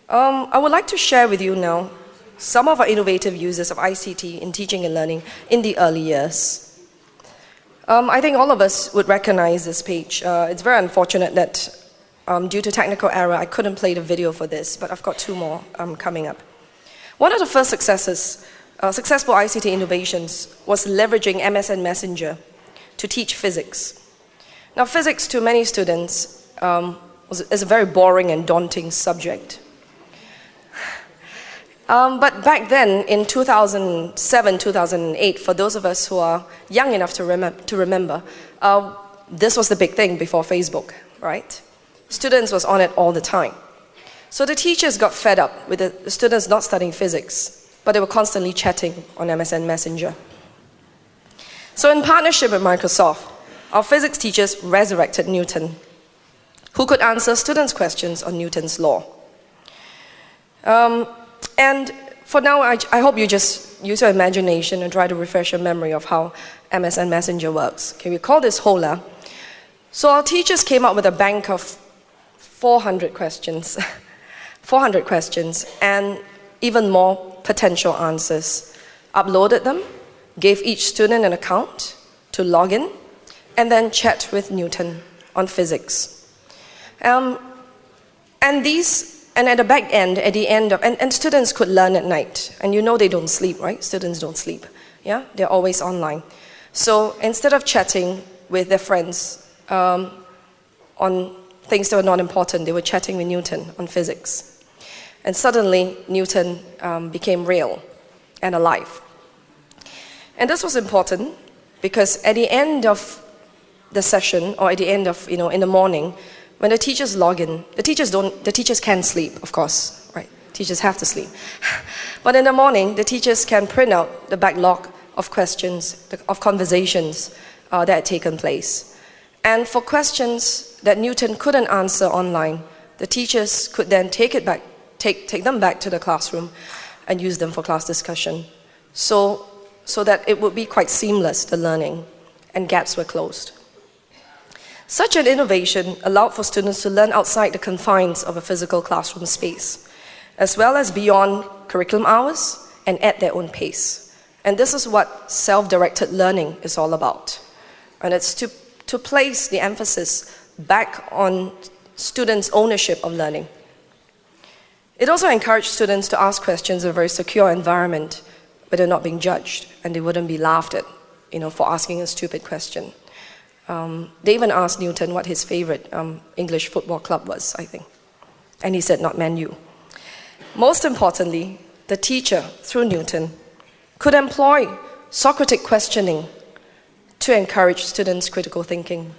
I would like to share with you now some of our innovative uses of ICT in teaching and learning in the early years. I think all of us would recognize this page. It's very unfortunate that due to technical error, I couldn't play the video for this, but I've got two more coming up. One of the first successful ICT innovations was leveraging MSN Messenger to teach physics. Now, physics to many students is a very boring and daunting subject. But back then, in 2007, 2008, for those of us who are young enough to remember, this was the big thing before Facebook, right? Students was on it all the time. So the teachers got fed up with the students not studying physics, but they were constantly chatting on MSN Messenger. So in partnership with Microsoft, our physics teachers resurrected Newton, who could answer students' questions on Newton's law. And for now, I hope you just use your imagination and try to refresh your memory of how MSN Messenger works. Okay, we call this HOLA. So our teachers came up with a bank of 400 questions, 400 questions, and even more potential answers. Uploaded them, gave each student an account to log in, and then chat with Newton on physics. And at the back end, at the end of, and students could learn at night. And you know they don't sleep, right? Students don't sleep. Yeah, they're always online. So instead of chatting with their friends on things that were not important, they were chatting with Newton on physics. And suddenly, Newton became real and alive. And this was important because at the end of the session, or at the end of, in the morning, when the teachers log in, the teachers can't sleep, of course, right? Teachers have to sleep. But in the morning, the teachers can print out the backlog of questions, of conversations that had taken place. And for questions that Newton couldn't answer online, the teachers could then take them back to the classroom and use them for class discussion. So that it would be quite seamless, the learning, and gaps were closed. Such an innovation allowed for students to learn outside the confines of a physical classroom space, as well as beyond curriculum hours and at their own pace. And this is what self-directed learning is all about. And it's to place the emphasis back on students' ownership of learning. It also encouraged students to ask questions in a very secure environment where they're not being judged and they wouldn't be laughed at, for asking a stupid question. They even asked Newton what his favorite English football club was, I think. And he said, not Man U. Most importantly, the teacher, through Newton, could employ Socratic questioning to encourage students' critical thinking.